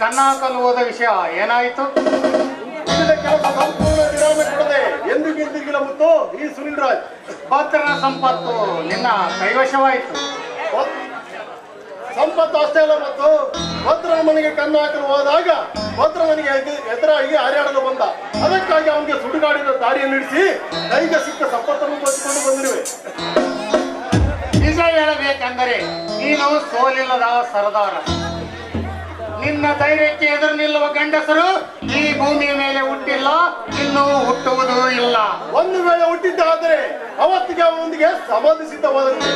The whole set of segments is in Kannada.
ಕನ್ನಾಕಲು ಹೋದ ವಿಷಯ ಏನಾಯಿತು? ಕೆಲಸ ಸಂಪೂರ್ಣ ವಿರಾಮ ಕೊಡದೆ ಎಂದಿಗಿಂದಿಗಿಲ್ಲ ಮುತ್ತು ಈ ಸುನಿಲ್ ರಾಜ್. ಭದ್ರನ ಸಂಪತ್ತು ನಿನ್ನ ಕೈವಶವಾಯಿತು. ಸಂಪತ್ತು ಅಷ್ಟೇ ಅಲ್ಲ, ಮತ್ತು ಭದ್ರನ ಮನೆಗೆ ಕಣ್ಣು ಹಾಕಲು ಹೋದಾಗ ಭದ್ರ ನನಗೆ ಎದುರಾಗಿ ಹಾರಾಡಲು ಬಂದ. ಅದಕ್ಕಾಗಿ ಅವನಿಗೆ ಸುಡುಗಾಡಿನ ದಾರಿಯನ್ನು ನಡೆಸಿ ಕೈಗೆ ಸಿಕ್ಕ ಸಂಪತ್ತನ್ನು ಬಚ್ಚಿಕೊಂಡು ಬಂದಿರುವೆ. ನಿಜ ಹೇಳಬೇಕೆಂದರೆ ನೀನು ಸೋಲಿಲ್ಲದ ಸರದಾರ. ನಿನ್ನ ಧೈರ್ಯಕ್ಕೆ ಎದುರು ನಿಲ್ಲುವ ಗಂಡಸರು ಈ ಭೂಮಿಯ ಮೇಲೆ ಹುಟ್ಟಿಲ್ಲ, ಇನ್ನೂ ಹುಟ್ಟುವುದೂ ಇಲ್ಲ. ಒಂದು ವೇಳೆ ಹುಟ್ಟಿದ್ದಾದರೆ ಅವತ್ತಿಗೆ ಅವನೊಂದಿಗೆ ಸಂಬಂಧಿಸಿದ್ದವಾದಂತೆ.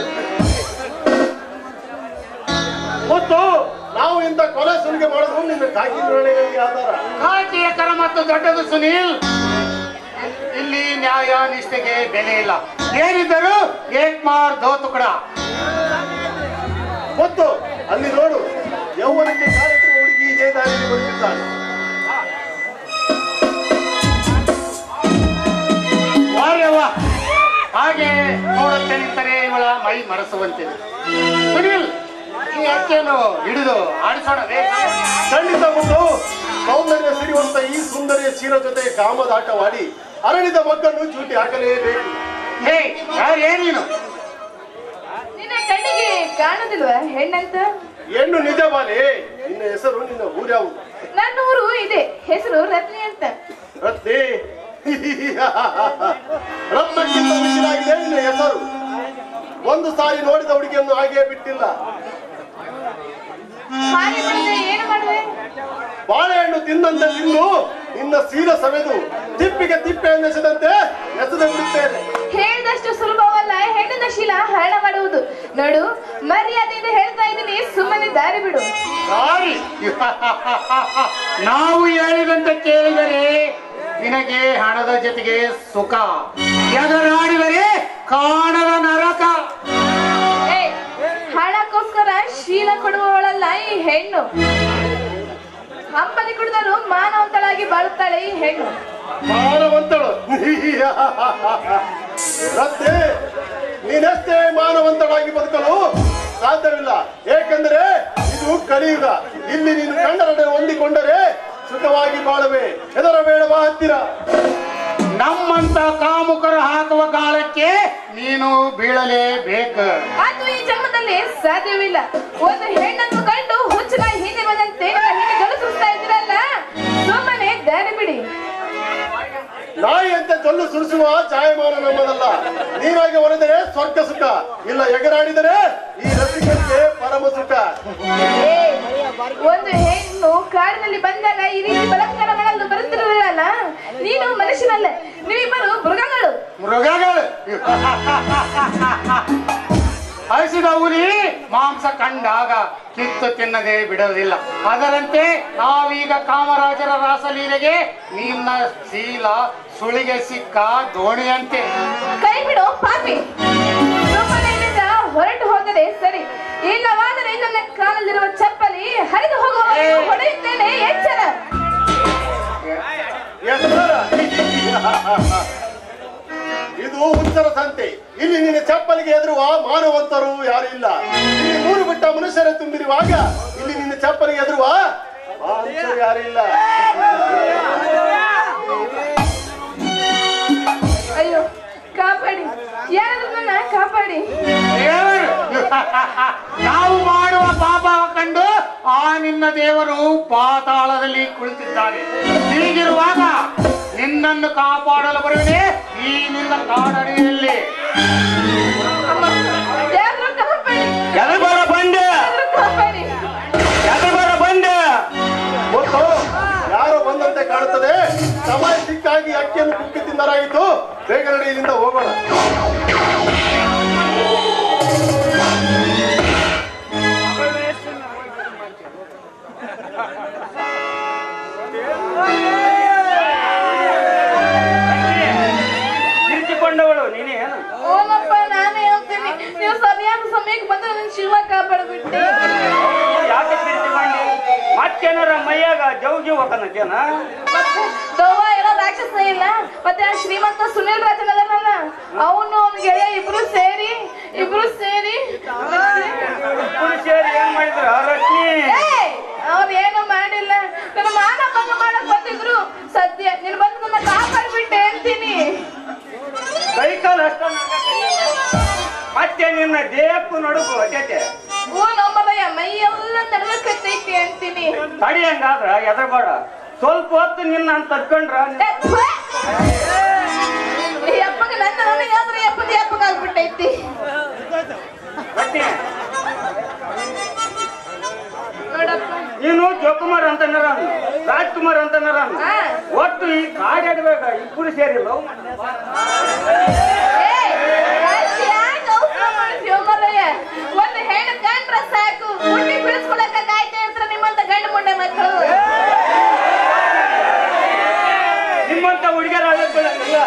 ಮತ್ತು ನಾವು ಇಂಥ ಕೊಲೆ ಸುಲಿಗೆ ಮಾಡೋದು ನಿನ್ನ ಕಾಕಿ ನಿರ್ಣಯಗಳಿಗೆ ಆಧಾರ. ಕಾಕಿಯ ಕರ ಮತ್ತು ದೊಡ್ಡದು ಸುನೀಲ್. ಇಲ್ಲಿ ನ್ಯಾಯ ನಿಷ್ಠೆಗೆ ಬೆಲೆ ಇಲ್ಲ. ಏನಿದ್ದರೂ ಏಕ್ ಮಾರ್ ದೋ ತುಕಡ. ಮತ್ತು ಅಲ್ಲಿ ನೋಡು, ಯೌವನಕ್ಕೆ ಕಾಲಿಟ್ಟರು ಹುಡುಗಿ ಇದೇ ದಾರಿಯಲ್ಲಿ ಬರುತ್ತಿದ್ದಾಳೆ. ಹಾಗೆ ನೋಡುತ್ತೆ ನಿಂತರೆ ಇವಳ ಮೈ ಮರೆಸುವಂತಿದೆ. ಸುನೀಲ್, ಈ ಅಕ್ಕಿಯನ್ನು ಹಿಡಿದು ಆಡಿಸೋಣವೇ? ಖಂಡಿತ ಮುಟ್ಟು. ಸೌಂದರ್ಯ ಸಿರಿಯುವಂತ ಈ ಸುಂದರಿಯ ಚೀರ ಜೊತೆ ಕಾಮದಾಟವಾಡಿ ಅರಳಿದ ಮಕ್ಕಳನ್ನು ಚೂಟಿ ಹಾಕಲೇಬೇಕು. ಹೇ, ಯಾರೇನು ನಿನ್ನ ಕಣ್ಣಿಗೆ ಕಾಣುದಿಲ್ವಾ ಹೆಣ್ಣಂತ? ಹೆಣ್ಣು ನಿಜ ಬಾಲೆ. ನಿನ್ನ ಹೆಸರು, ನಿನ್ನ ಊರ್ಯಾವುದು? ನನ್ನ ಊರು ಇದೆ, ಹೆಸರು ರತ್ನಿ ಅಂತ. ರತ್ನಿ? ರತ್ನಕ್ಕಿಂತ ಮಿಗಿಲಾಗಿದೆ ನಿನ್ನ ಹೆಸರು. ಒಂದು ಸಾರಿ ನೋಡಿದ ಹುಡುಗಿಯನ್ನು ಹಾಗೆ ಬಿಟ್ಟಿಲ್ಲ. ಹಾಗೆ ಮಾಡಿದ್ರೆ ಏನು ಮಾಡುವೆ? ಬಾಳೆಹಣ್ಣು ತಿಂದಂತೆ ತಿಂದು ನಿನ್ನ ಸೀಲ ಸವೆದು ತಿಪ್ಪಿಗೆ ತಿಪ್ಪೆ ಅನ್ನಿಸದಂತೆ ಎಸೆದು ಬಿಡುತ್ತೇನೆ. ಹೇಳಿದಷ್ಟು ಸುಲಭವಲ್ಲ ಹೆಣ್ಣಿನ ಶೀಲ ಹರಣ ಮಾಡುವುದು. ನೋಡು, ಮರ್ಯಾದೆಯಿಂದ ಹೇಳ್ತಾ ಇದ್ದೀನಿ, ಸುಮ್ಮನೆ ದಾರಿ ಬಿಡು. ಸಾರಿ. ನಾವು ಹೇಳಿದಂತೆ ಕೇಳಿದರೆ ನಿನಗೆ ಹಣದ ಜೊತೆಗೆ ಸುಖ, ಎದುರಾಡಿದರೆ ಕಾಣದ ನರಕ. ಹಣಕ್ಕೋಸ್ಕರ ಶೀಲ ಕೊಡುವವಳಲ್ಲ ಈ ಹೆಣ್ಣು. ಹಂಪಲಿ ಕುಡಿದರೂ ಮಾನವಂತಳಾಗಿ ಬಾಳುತ್ತಾಳೆ ಈ ಹೆಣ್ಣು. ಮಾನವಂತಳು? ರತ್ನೆ, ನೀನೆಷ್ಟೇ ಮಾನವಂತಳಾಗಿ ಬದುಕಲು ಸಾಧ್ಯವಿಲ್ಲ. ಏಕೆಂದರೆ ಇದು ಕಲಿಯುಗ. ಇಲ್ಲಿ ನೀನು ಕಂಡರಡೆ ಹೊಂದಿಕೊಂಡರೆ ಸುಖವಾಗಿ ಬಾಳುವೆ. ಹೆದರಬೇಡವಾ ಹತ್ತಿರ. ನಮ್ಮಂತ ಕಾಮುಕರು ಹಾಕುವ ಗಾಳಕ್ಕೆ ನೀನು ಬೀಳಲೇಬೇಕು. ಅದು ಈ ಜನ್ಮದಲ್ಲಿ ಸಾಧ್ಯವಿಲ್ಲ. ಒಂದು ಹೆಣ್ಣನ್ನು ಕಂಡು ಹುಚ್ಚನ ಹಿಂದೆ ಬಂದಂತೆ ಹಿಂದೆ ಗಲುಸುತ್ತಾ ಇದ್ದೀರಲ್ಲ, ಸುಮ್ಮನೆ ದಾರಿ ಬಿಡಿ. ನಾಯಿಯಂತೆ ಜೊಲ್ಲು ಸುರಿಸುವ ಛಾಯಮಾನ ನಮ್ಮದಲ್ಲ. ನೀನಾಗಿ ಹೊರದರೆ ಸ್ವರ್ಗ ಸುಖ, ಇಲ್ಲ ಎಗರಾಡಿದರೆ ಈ ರಸಿಕರಿಗೆ ಪರಮ ಸುಖ. ಒಂದು ಹೆಣ್ಣು ಕಾಡಿನಲ್ಲಿ ಬಂದಾಗ ಈ ರೀತಿ ಬಲಾತ್ಕಾರ ಮಾಡಲು ಬರುತ್ತಿರಲಿಲ್ಲ. ನೀನು ಮನುಷ್ಯನಲ್ಲ, ನೀವಿಬ್ಬರು ಮೃಗಗಳು. ಮೃಗಗಳು ಹಸಿದ ಹುಲಿ ಮಾಂಸ ಕಂಡಾಗ ಕಿತ್ತು ತಿನ್ನದೆ ಬಿಡೋದಿಲ್ಲ. ಅದರಂತೆ ನಾವೀಗ ಕಾಮರಾಜರ ರಾಸಲೀಲೆಗೆ ನಿನ್ನ ಶೀಲ ಸುಳಿಗೆ ಸಿಕ್ಕ ದೋಣಿಯಂತೆ. ಕೈ ಬಿಡು ಪಾಪಿ. ಸುಮ್ಮನೆ ಇಲ್ಲಿಂದ ಹೊರಟು ಹೋದರೆ ಸರಿ, ಇಲ್ಲವಾದರೆ ನನ್ನ ಕಾಲಲ್ಲಿರುವ ಚಪ್ಪಲಿ ಹರಿದು ಹೋಗುವ ಹೊಡೆಯುತ್ತೇನೆ, ಎಚ್ಚರ. ಇದು ಹುಚ್ಚರ ಸಂತೆ. ಇಲ್ಲಿ ನಿನ್ನ ಚಪ್ಪಲಿಗೆ ಎದುರುವ ಮಾನವಂತರು ಯಾರು ಇಲ್ಲ. ಇಲ್ಲಿ ಮೂರು ಬಿಟ್ಟ ಮನುಷ್ಯರೇ ತುಂಬಿರುವಾಗ ಇಲ್ಲಿ ನಿನ್ನ ಚಪ್ಪಲಿಗೆ ಎದುರುವ ಮಾನವಂತರು ಯಾರು ಇಲ್ಲ. ಅಯ್ಯೋ, ಕಾಪಾಡಿ, ಯಾರಾದ್ರೂ ನನ್ನ ಕಾಪಾಡಿ. ನಾವು ಮಾಡುವ ಪಾಪ ಕಂಡು ಆ ನಿನ್ನ ದೇವರು ಪಾತಾಳದಲ್ಲಿ ಕುಳಿತಿದ್ದಾನೆ. ಹೀಗಿರುವಾಗ ನಿನ್ನನ್ನು ಕಾಪಾಡಲು ಬರುವುದೇ ಈ ನಿನ್ನ ಕಾಡಡಿಯಲ್ಲಿ. ಯಾರೋ ಬಂದಂತೆ ಕಾಣುತ್ತದೆ. ಸಮಯ ಸಿಕ್ಕಾಗಿ ಅಕ್ಕಿಯನ್ನು ಕುಕ್ಕಿ ತಿನ್ನರಾಗಿತ್ತು. ಬೇಗ ನಡಿ, ಇಲ್ಲಿಂದ ಹೋಗೋಣ. ತಿರ್ಚಿಕೊಂಡವಳು ನೀನೇ? ಓಮಪ್ಪ, ನಾನೇ ಹೋಗ್ತೀನಿ. ನೀವು ಸರಿಯಾದ ಸಮಯಕ್ಕೆ ಬಂದ್ರೆ ನನ್ನ ಶಿವ ಕಾಪಾಡ್ಬಿಟ್ಟೆ. ಯಾಕೆ ತಿರ್ಚಿಕೊಂಡಿ? ಮತ್ತೇನಾರ ಮೈಯಾಗ ಜೌಜು ಹೋಗನಕೇನ? ದವ್ವ ಏನೋ ರಾಕ್ಷಸ ಇಲ್ಲ. ಮತ್ತೆ ಆ ಶ್ರೀಮಂತ ಸುನಿಲ್ ರಾಜನಲ್ಲ, ಅವನು ಅವ್ನ ಗೆಳೆಯ ಇಬ್ರು ಸೇರಿ ಏನ್ ಮಾಡಿದ್ರ ರಶ್ಮಿ? ಅವ್ರು ಏನು ಮಾಡಿ ಭಂಗ ಮಾಡಕ್ ಬಂದಿದ್ರು ಸದ್ಯ ನೀನ್ ಬಂದು ನನ್ನ ಕಾಪಾಡ್ಬಿಟ್ಟೆ ಅಂತೀನಿ. ಕೈಕಾಲು ಅಷ್ಟ ಮತ್ತೆ ನಿನ್ನ ದೇಹಕ್ಕೂ ನಡುಗು ಅಜತೆ. ಓ ನಮ್ಮದಯ್ಯ ಮೈ ಎಲ್ಲ ನಡಗತ್ತೈತಿ ಅಂತೀನಿ. ತಡಿ ಹಂಗಾದ್ರ ಎದರ್ಬೇಡ. ಸ್ವಲ್ಪ ಹೊತ್ತು ನಿನ್ನ ತಡ್ಕೊಂಡ್ರ ಯಪ್ಪಗ ನನಗಾದ್ರೆ ಯಪ್ಪಗ ಆಗ್ಬಿಟ್ಟೈತಿ. ನೋಡಪ್ಪ ನೀನು ಜೋಕುಮಾರ್ ಅಂತ ರಾಜ್ಕುಮಾರ್ ಅಂತ ಒಟ್ಟು ಈ ಕಾಡಾಡ್ಬೇಕ ಇಬ್ಬರು ಸೇರಿಲ್ಲ. ಒಂದು ಹೆಣ್ಣು ಕಂಡ್ರ ಸಾಕು ಹುಟ್ಟಿ ಬಿಡಿಸ್ಕೊಳಕ ಕಾಯ್ತಾ ಇರ್ತಾರ ನಿಮ್ಮಂತ ಗಂಡು ಮುಂಡೆ ಮಕ್ಕಳು. ನಿಮ್ಮಂತ ಹುಡುಗರ ಆಳಕ್ ಬೀಳಕ್ಕಿಲ್ಲ.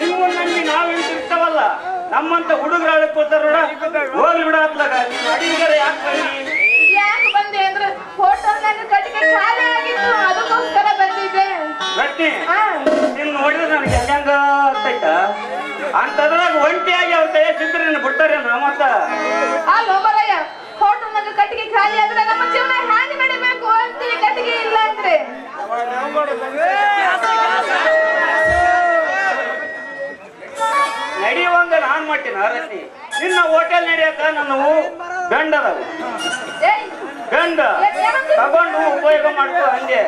ನಿಮ್ಮ ನಂಬಿ ನಾವೇನು ಇರ್ತಾವಲ್ಲ ನಮ್ಮಂತ ಹುಡುಗರ ಆಳಕ್ ಕೊಡ್ತಾರ ಹೋಗ್ಲಿ ಬಿಡ ಅತ್ಲಾಗ. ಅಡಿಗರ ಯಾಕೆ ಬಂದೆ ಅಂದ್ರೆ ಹೋಟೆಲ್ನಾಗ ಕಟ್ಟಿಗೆ ಖಾಲಿ ಆಗಿತ್ತು ಅದಕ್ಕೋಸ್ಕರ ಬಂದಿದ್ದೆ. ನಿನ್ ನೋಡಿದ್ರೆ ನನಗೆ ಹೆಂಗ ಆಗ್ತೈತ ಅಂತದ್ರಾಗ ಒಂಟಿಯಾಗಿ ಅವ್ರ ಕೈ ಸಿದ್ರೆ ನಿನ್ನ ಬಿಡ್ತಾರೇನ ಮತ್ತ. ಅಲ್ಲೋ ಮರಯ್ಯ ಹೋಟೆಲ್ನಾಗ ಕಟ್ಟಿಗೆ ಖಾಲಿ ಆದ್ರೆ ನಮ್ಮ ಜೀವನ ಹ್ಯಾಂಗ ನಡಿಬೇಕು ಅಂತೀವಿ ಕಟ್ಟಿಗೆ ಇಲ್ಲ ಅಂದ್ರೆ. ನಡೆಯುವಂಗ ನಾನ್ ಮಾಡ್ತೀನಿ ರತಿ. ನಿನ್ನ ಹೋಟೆಲ್ ನಡೆಯಕ ನನ್ನ ಗಂಡ ಅದಾವ ಗಂಡ ತಗೊಂಡು ಉಪಯೋಗ ಮಾಡ್ಕೊ ಹಂಗೆ.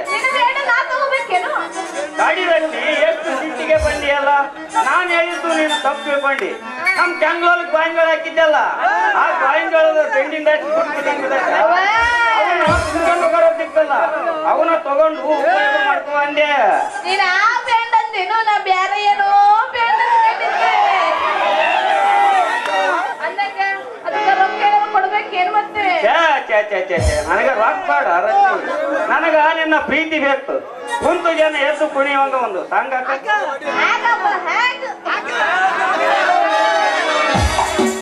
ಗಾಡಿ ರತ್ನಿ ಎಷ್ಟು ಸಿಟ್ಟಿಗೆ ಬಂದಿಯಲ್ಲ. ನಾನ್ ಹೇಳಿದ್ದು ನೀನು ತಪ್ಪು ತಿಳ್ಕೊಂಡಿ. ನಮ್ ಕೆಂಗ್ಳೊಳಗ್ ಗಾಯಂಗಳ ಹಾಕಿದ್ದಲ್ಲ ಆ ಗಾಯಂಗಳದ ಬೆಂಡಿಂದ ಅವನ ಬರೋದಿಕ್ಕಲ್ಲ ಅವನ ತಗೊಂಡು ಉಪಯೋಗ ಮಾಡ್ಕೊ ಅಂದೆ. ನೀನ್ ಆ ಬ್ಯಾಂಡ್ ಅಂದೇನು ನಾ ಬ್ಯಾರೆ ಏನೋ ಬ್ಯಾಂಡ್ ಅಂದಾಗ ಅದಕ್ಕೆ ರೊಕ್ಕ ಕೊಡ್ಬೇಕೇನು ಮತ್ತೆ. ನನಗ ರೊಕ್ಕ ಬೇಡ ರತ್ನಿ. ನನಗ ನಿನ್ನ ಪ್ರೀತಿ ಬೇಕು. ಕುಂತು ಜನ ಎದ್ದು ಕುಣಿಯುವಾಗ ಒಂದು ಸಾಂಗ್ ಆಗಪ್ಪ